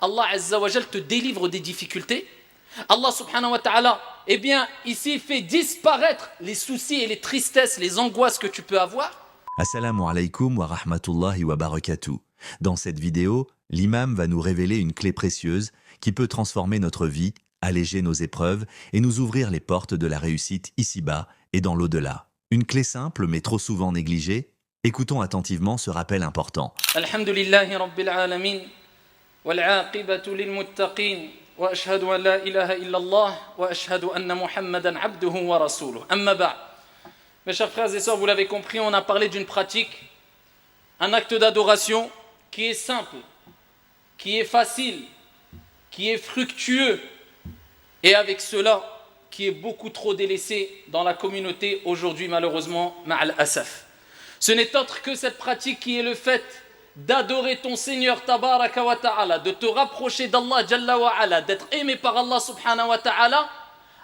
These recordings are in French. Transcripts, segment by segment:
Allah Azza wa Jal te délivre des difficultés. Allah subhanahu wa ta'ala, eh bien, ici fait disparaître les soucis et les tristesses, les angoisses que tu peux avoir. Assalamu alaikum wa rahmatullahi wa barakatuh. Dans cette vidéo, l'imam va nous révéler une clé précieuse qui peut transformer notre vie, alléger nos épreuves et nous ouvrir les portes de la réussite ici-bas et dans l'au-delà. Une clé simple mais trop souvent négligée. Écoutons attentivement ce rappel important. Alhamdulillahi rabbil alamin, wal aqibatu lil muttaqin, wa ashhadu an la ilaha illallah, wa ashhadu anna Muhammadan abduhu wa rasuluh. Amma ba'd. Mes chers frères et sœurs, vous l'avez compris, on a parlé d'une pratique, un acte d'adoration qui est simple, qui est facile, qui est fructueux, et avec cela, qui est beaucoup trop délaissé dans la communauté aujourd'hui, malheureusement, ma'al asaf. Ce n'est autre que cette pratique qui est le fait d'adorer ton Seigneur tabaraka wa ta'ala, de te rapprocher d'Allah jalla wa ala, d'être aimé par Allah subhanahu wa ta'ala,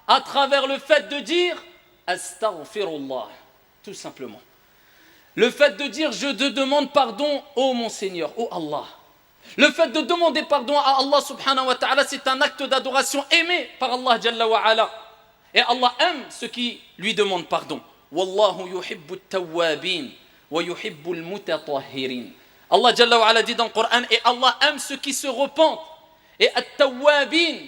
à travers le fait de dire astaghfirullah, tout simplement. Le fait de dire je te demande pardon, ô mon Seigneur, ô Allah. Le fait de demander pardon à Allah subhanahu wa ta'ala, c'est un acte d'adoration aimé par Allah jalla wa ala. Et Allah aime ceux qui lui demandent pardon. Wallahu yuhibbu at-tawwabin wa yuhibbu al-mutatahhirin. Allah jalla wa ala dit dans le Coran, et Allah aime ceux qui se repentent. Et at-tawwabin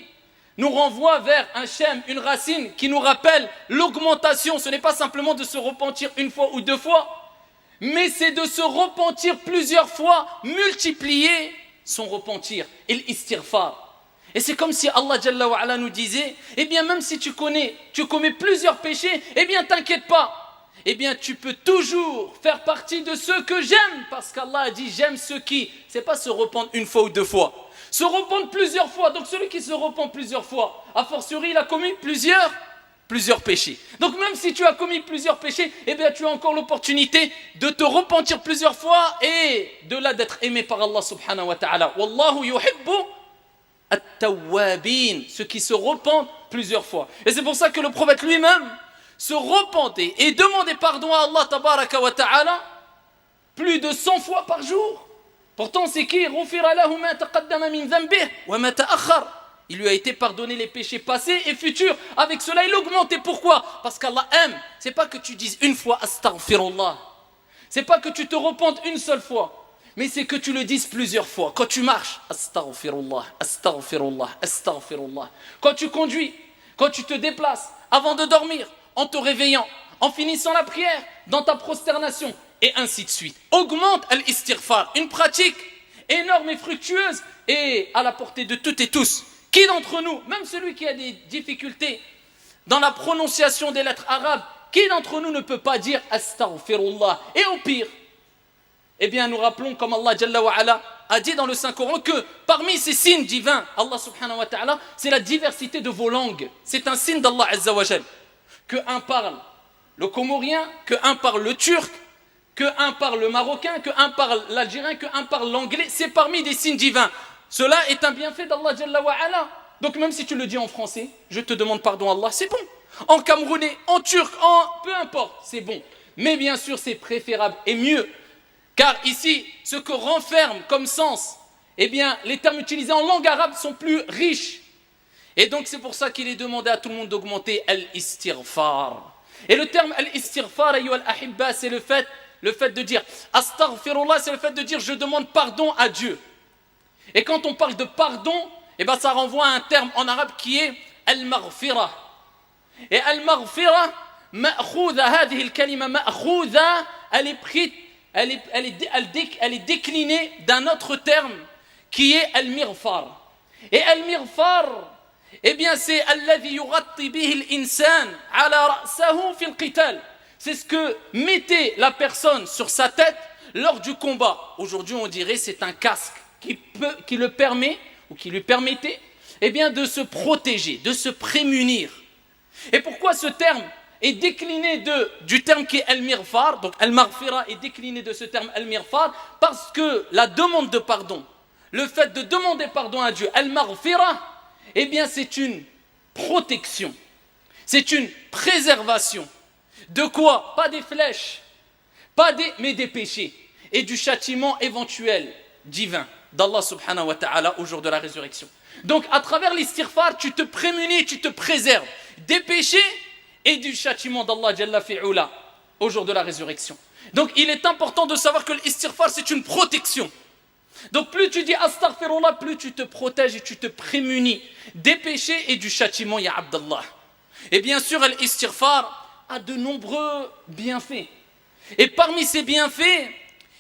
nous renvoie vers un shem, une racine qui nous rappelle l'augmentation. Ce n'est pas simplement de se repentir une fois ou deux fois, mais c'est de se repentir plusieurs fois, multiplier son repentir, et l'istighfar. Et c'est comme si Allah Jalla wa Ala nous disait, eh bien même si tu commets plusieurs péchés, eh bien t'inquiète pas, eh bien tu peux toujours faire partie de ceux que j'aime, parce qu'Allah a dit j'aime ceux qui, c'est pas se repentir une fois ou deux fois, se repentir plusieurs fois. Donc celui qui se repent plusieurs fois, a fortiori il a commis plusieurs péchés. Donc même si tu as commis plusieurs péchés, eh bien tu as encore l'opportunité de te repentir plusieurs fois et de là d'être aimé par Allah subhanahu wa ta'ala. Wallahu yuhibbu at-tawwabin, ceux qui se repentent plusieurs fois. Et c'est pour ça que le prophète lui-même se repentait et demandait pardon à Allah tabaraka wa ta'ala plus de 100 fois par jour. Pourtant c'est qui? Ghufira lahu ma taqaddama min dhanbihi wa ma ta'akhkhar. Il lui a été pardonné les péchés passés et futurs. Avec cela, il augmente. Et pourquoi? Parce qu'Allah aime. C'est pas que tu dises une fois astaghfirullah. C'est pas que tu te repentes une seule fois. Mais c'est que tu le dises plusieurs fois. Quand tu marches, astaghfirullah, astaghfirullah, astaghfirullah. Quand tu conduis, quand tu te déplaces, avant de dormir, en te réveillant, en finissant la prière, dans ta prosternation, et ainsi de suite. Augmente al-istighfar. Une pratique énorme et fructueuse et à la portée de toutes et tous. Qui d'entre nous, même celui qui a des difficultés dans la prononciation des lettres arabes, qui d'entre nous ne peut pas dire astaghfirullah? Et au pire, eh bien nous rappelons comme Allah Jalla wa Ala a dit dans le Saint-Coran que parmi ces signes divins, Allah subhanahu wa ta'ala, c'est la diversité de vos langues. C'est un signe d'Allah Azza wa Jal. Que un parle le comorien, que un parle le turc, que un parle le marocain, que un parle l'algérien, que un parle l'anglais. C'est parmi des signes divins. Cela est un bienfait d'Allah Jalla wa Ala. Donc même si tu le dis en français, je te demande pardon Allah, c'est bon. En camerounais, en turc, peu importe, c'est bon. Mais bien sûr, c'est préférable et mieux. Car ici, ce que renferme comme sens, eh bien, les termes utilisés en langue arabe sont plus riches. Et donc c'est pour ça qu'il est demandé à tout le monde d'augmenter al-istighfar. Et le terme al-istighfar, ayyuha al-ahibba, c'est le fait de dire astaghfirullah, c'est le fait de dire je demande pardon à Dieu. Et quand on parle de pardon, eh ben ça renvoie à un terme en arabe qui est al-maghfira. Et al-maghfira, ma'khouda, hadhihi al-kalima ma'khouda, elle est déclinée d'un autre terme qui est al-mighfar. Et al-mighfar, eh bien c'est alladhi yughatti bihi al-insan ala ra'sahu fi al-qital. C'est ce que mettait la personne sur sa tête lors du combat. Aujourd'hui on dirait c'est un casque qui le permet, ou qui lui permettait, eh bien, de se protéger, de se prémunir. Et pourquoi ce terme est décliné du terme qui est al-mighfar, donc al-maghfira est décliné de ce terme al-mighfar, parce que la demande de pardon, le fait de demander pardon à Dieu, al-maghfira, eh bien, c'est une protection, c'est une préservation. De quoi? Pas des flèches, mais des péchés, et du châtiment éventuel divin. d'Allah subhanahu wa ta'ala au jour de la résurrection. Donc à travers l'istighfar, tu te prémunis, tu te préserves des péchés et du châtiment d'Allah Jalla fi'ula au jour de la résurrection. Donc il est important de savoir que l'istighfar c'est une protection. Donc plus tu dis astaghfirullah, plus tu te protèges et tu te prémunis des péchés et du châtiment, ya Abdallah. Et bien sûr, l'istighfar a de nombreux bienfaits. Et parmi ces bienfaits,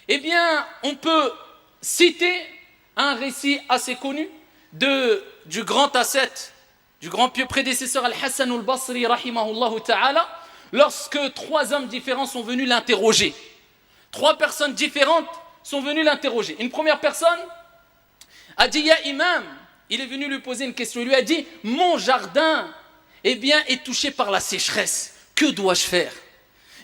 eh bien, on peut citer un récit assez connu du grand ascète, du grand pieux prédécesseur Al-Hassan al-Basri, rahimahullah ta'ala, lorsque 3 hommes différents sont venus l'interroger. 3 personnes différentes sont venues l'interroger. Une première personne a dit, ya imam, il est venu lui poser une question. Il lui a dit, mon jardin, eh bien, est touché par la sécheresse. Que dois-je faire?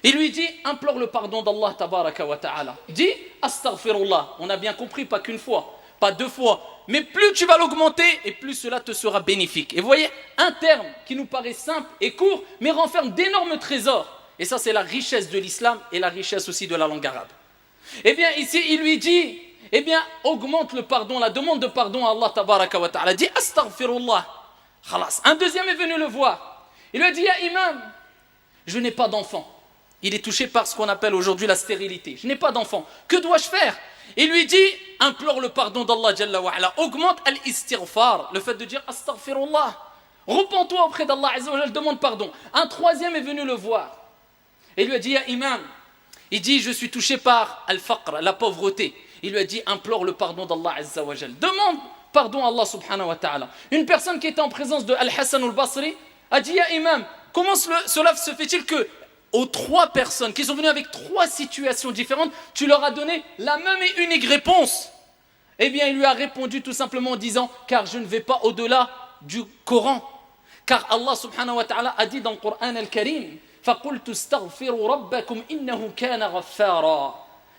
Il lui dit, implore le pardon d'Allah tabaraka wa ta'ala. Dis, astaghfirullah. On a bien compris, pas qu'une fois, pas 2 fois. Mais plus tu vas l'augmenter, et plus cela te sera bénéfique. Et vous voyez, un terme qui nous paraît simple et court, mais renferme d'énormes trésors. Et ça, c'est la richesse de l'islam et la richesse aussi de la langue arabe. Eh bien, ici, il lui dit, eh bien, augmente le pardon, la demande de pardon à Allah tabaraka wa ta'ala. Dis, astaghfirullah. Khalas. Un deuxième est venu le voir. Il lui a dit, ya imam, je n'ai pas d'enfant. Il est touché par ce qu'on appelle aujourd'hui la stérilité. Je n'ai pas d'enfant. Que dois-je faire? Il lui dit, implore le pardon d'Allah Jalla wa ala. Augmente al-istighfar, le fait de dire astaghfirullah. Repends-toi auprès d'Allah Azza wa Jalla, demande pardon. Un troisième est venu le voir. Et il lui a dit, ya imam, il dit, je suis touché par al-faqr, la pauvreté. Il lui a dit, implore le pardon d'Allah Azza wa Jalla. Demande pardon à Allah subhanahu wa ta'ala. Une personne qui était en présence de Al-Hassan al-Basri a dit, ya imam, comment cela se fait-il que aux 3 personnes qui sont venues avec 3 situations différentes, tu leur as donné la même et unique réponse? Eh bien, il lui a répondu tout simplement en disant, car je ne vais pas au-delà du Coran. Car Allah subhanahu wa ta'ala a dit dans le Coran al-Karim, فَقُلْتُ اسْتَغْفِرُوا رَبَّكُمْ إِنَّهُ كَانَ غَفَّارًا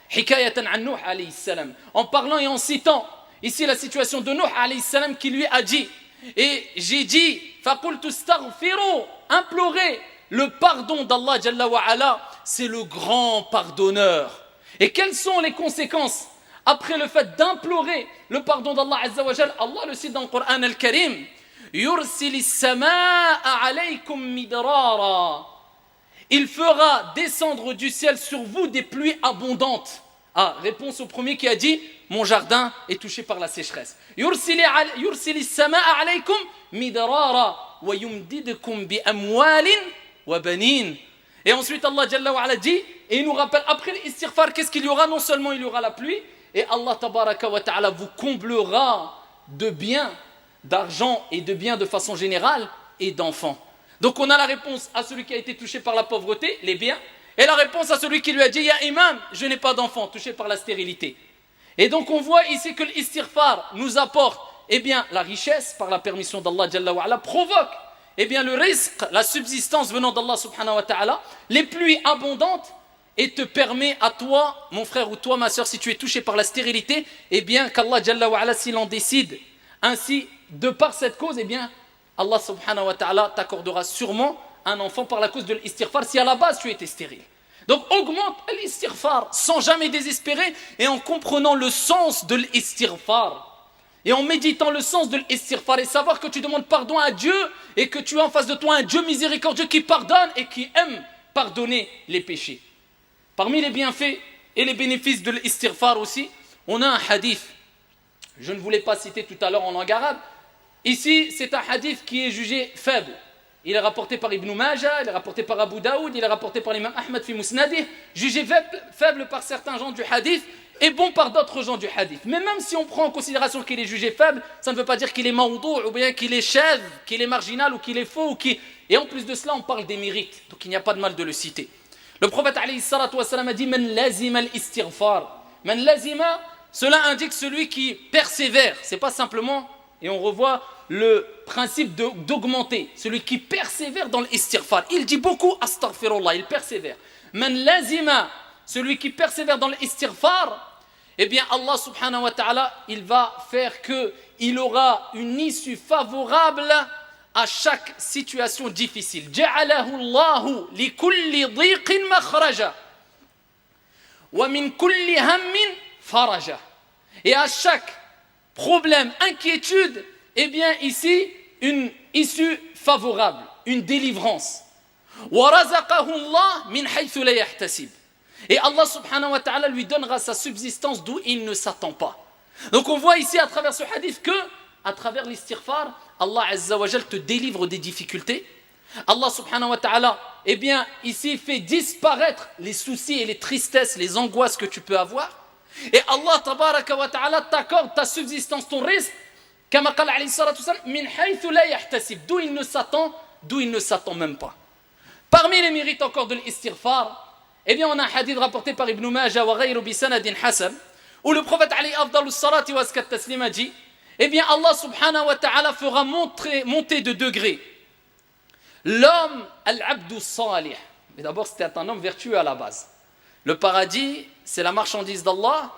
حِكَايَةً عن نوح alayhi salam. En parlant et en citant ici la situation de Nuh alayhi salam qui lui a dit, et j'ai dit, فَقُلْتُ اسْتَغْفِرُوا, implorez le pardon d'Allah Jalla wa ala, c'est le grand pardonneur. Et quelles sont les conséquences après le fait d'implorer le pardon d'Allah Azza wa Jalla? Allah le cite dans le Coran al-Karim, يُرْسِلِ السَّمَاءَ عَلَيْكُمْ مِدْرَارًا. Il fera descendre du ciel sur vous des pluies abondantes. Ah, réponse au premier qui a dit, mon jardin est touché par la sécheresse. يُرْسِلِ السَّمَاءَ عَلَيْكُمْ مِدْرَارًا وَيُمْدِدْكُمْ بِأَمْوَالٍ وَبَنِينَ. Et ensuite Allah Jalla wa ala dit, et il nous rappelle après l'istighfar, qu'est-ce qu'il y aura? Non seulement il y aura la pluie, et Allah tabaraka wa ta'ala vous comblera de biens, d'argent et de biens de façon générale, et d'enfants. Donc on a la réponse à celui qui a été touché par la pauvreté, les biens, et la réponse à celui qui lui a dit, ya imam, je n'ai pas d'enfant, touché par la stérilité. Et donc on voit ici que l'istighfar nous apporte, eh bien, la richesse par la permission d'Allah Jalla wa ala, provoque eh bien le rizq, la subsistance venant d'Allah subhanahu wa ta'ala, les pluies abondantes, et te permet à toi, mon frère ou toi, ma soeur, si tu es touché par la stérilité, eh bien qu'Allah Jalla wa ala, s'il en décide ainsi, de par cette cause, eh bien Allah subhanahu wa ta'ala t'accordera sûrement un enfant par la cause de l'istighfar si à la base tu étais stérile. Donc augmente l'istighfar sans jamais désespérer et en comprenant le sens de l'istighfar. Et en méditant le sens de l'istighfar et savoir que tu demandes pardon à Dieu et que tu as en face de toi un Dieu miséricordieux qui pardonne et qui aime pardonner les péchés. Parmi les bienfaits et les bénéfices de l'istighfar aussi, on a un hadith. Je ne voulais pas citer tout à l'heure en langue arabe. Ici, c'est un hadith qui est jugé faible. Il est rapporté par Ibn Majah, il est rapporté par Abu Daoud, il est rapporté par l'imam Ahmad fi Musnadih, jugé faible par certains gens du hadith et bon par d'autres gens du hadith. Mais même si on prend en considération qu'il est jugé faible, ça ne veut pas dire qu'il est maudou, ou bien qu'il est chèvre, qu'il est marginal, ou qu'il est faux, et en plus de cela, on parle des mérites. Donc il n'y a pas de mal de le citer. Le prophète alayhi salatu wa salam a dit « Man lazima al-istighfar ». Man lazima, cela indique celui qui persévère. C'est pas simplement, et on revoit le principe d'augmenter, celui qui persévère dans l'istighfar. Il dit beaucoup astaghfirullah, il persévère. Man lazima, celui qui persévère dans l'istighfar, eh bien Allah subhanahu wa ta'ala, il va faire qu'il aura une issue favorable à chaque situation difficile. Ja'alahu Allahu li kulli dhiqin makhraja wa min kulli hammin faraja. Et à chaque problème, inquiétude, eh bien ici, une issue favorable, une délivrance. وَرَزَقَهُ اللَّهُ مِنْ حَيْثُ لَا يَحْتَسِبُ. Et Allah subhanahu wa ta'ala lui donnera sa subsistance d'où il ne s'attend pas. Donc on voit ici à travers ce hadith que, à travers l'istighfar, Allah azza wa jal te délivre des difficultés. Allah subhanahu wa ta'ala, eh bien, ici fait disparaître les soucis et les tristesses, les angoisses que tu peux avoir. Et Allah tabaraka wa ta'ala t'accorde ta subsistance, ton rizq, kama qala alayhi salatu wa sallam, min haythu la yahtasib, d'où il ne s'attend même pas. Parmi les mérites encore de l'istighfar, eh bien, on a un hadith rapporté par Ibn Majah wa ghayru bi sanadin hasan, où le prophète alayhi afdalus salati wa askat taslima dit, eh bien, Allah subhanahu wa ta'ala fera monter de degrés l'homme al-abdu salih. Mais d'abord, c'était un homme vertueux à la base. Le paradis, c'est la marchandise d'Allah,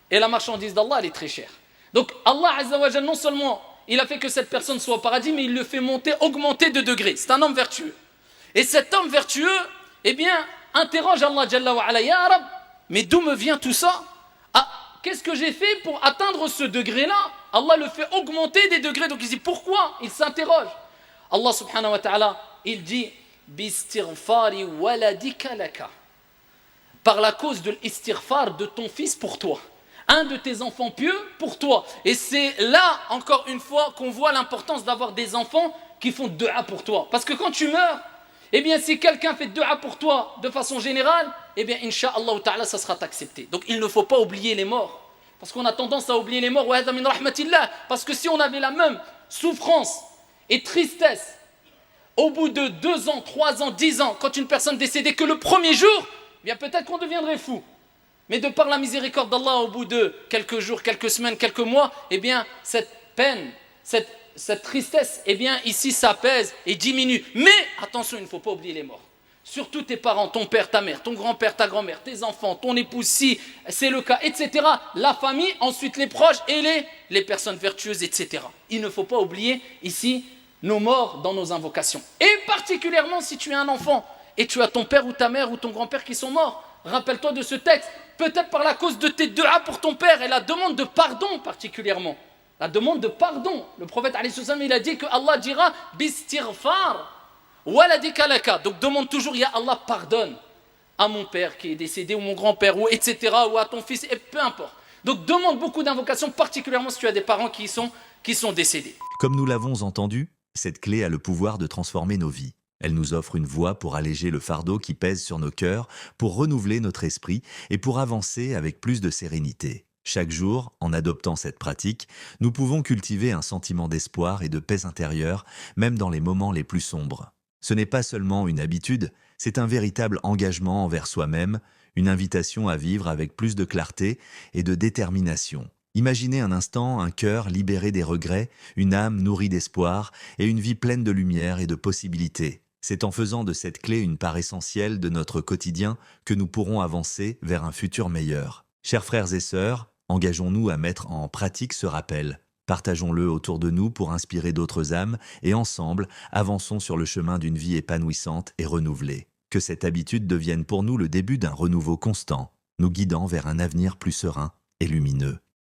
et la marchandise d'Allah, elle est très chère. Donc, Allah azza wa jalla, non seulement il a fait que cette personne soit au paradis, mais il le fait augmenter de degrés. C'est un homme vertueux. Et cet homme vertueux, eh bien, interroge Allah Jalla wa ala, Ya Rab, mais d'où me vient tout ça? Ah, qu'est-ce que j'ai fait pour atteindre ce degré-là? Allah le fait augmenter des degrés. Donc il dit pourquoi? Il s'interroge. Allah subhanahu wa ta'ala, il dit Bistighfari waladika laka. Par la cause de l'istighfar de ton fils pour toi. Un de tes enfants pieux pour toi. Et c'est là, encore une fois, qu'on voit l'importance d'avoir des enfants qui font dua pour toi. Parce que quand tu meurs, eh bien, si quelqu'un fait dua pour toi de façon générale, eh bien, incha'Allah ta'ala, ça sera accepté. Donc, il ne faut pas oublier les morts. Parce qu'on a tendance à oublier les morts. Parce que si on avait la même souffrance et tristesse au bout de 2 ans, 3 ans, 10 ans, quand une personne décédait que le premier jour, eh bien, peut-être qu'on deviendrait fou. Mais de par la miséricorde d'Allah, au bout de quelques jours, quelques semaines, quelques mois, eh bien, cette peine, cette tristesse, eh bien, ici, s'apaise et diminue. Mais, attention, il ne faut pas oublier les morts. Surtout tes parents, ton père, ta mère, ton grand-père, ta grand-mère, tes enfants, ton épouse, si c'est le cas, etc. La famille, ensuite les proches et les personnes vertueuses, etc. Il ne faut pas oublier, ici, nos morts dans nos invocations. Et particulièrement, si tu es un enfant et tu as ton père ou ta mère ou ton grand-père qui sont morts, rappelle-toi de ce texte, peut-être par la cause de tes du'a pour ton père et la demande de pardon particulièrement. La demande de pardon. Le prophète, il a dit que Allah dira Bistighfar waladika laka. Donc demande toujours, Ya Allah, pardonne à mon père qui est décédé ou mon grand-père ou etc. ou à ton fils, et peu importe. Donc demande beaucoup d'invocations, particulièrement si tu as des parents qui sont décédés. Comme nous l'avons entendu, cette clé a le pouvoir de transformer nos vies. Elle nous offre une voie pour alléger le fardeau qui pèse sur nos cœurs, pour renouveler notre esprit et pour avancer avec plus de sérénité. Chaque jour, en adoptant cette pratique, nous pouvons cultiver un sentiment d'espoir et de paix intérieure, même dans les moments les plus sombres. Ce n'est pas seulement une habitude, c'est un véritable engagement envers soi-même, une invitation à vivre avec plus de clarté et de détermination. Imaginez un instant un cœur libéré des regrets, une âme nourrie d'espoir et une vie pleine de lumière et de possibilités. C'est en faisant de cette clé une part essentielle de notre quotidien que nous pourrons avancer vers un futur meilleur. Chers frères et sœurs, engageons-nous à mettre en pratique ce rappel. Partageons-le autour de nous pour inspirer d'autres âmes et ensemble, avançons sur le chemin d'une vie épanouissante et renouvelée. Que cette habitude devienne pour nous le début d'un renouveau constant, nous guidant vers un avenir plus serein et lumineux.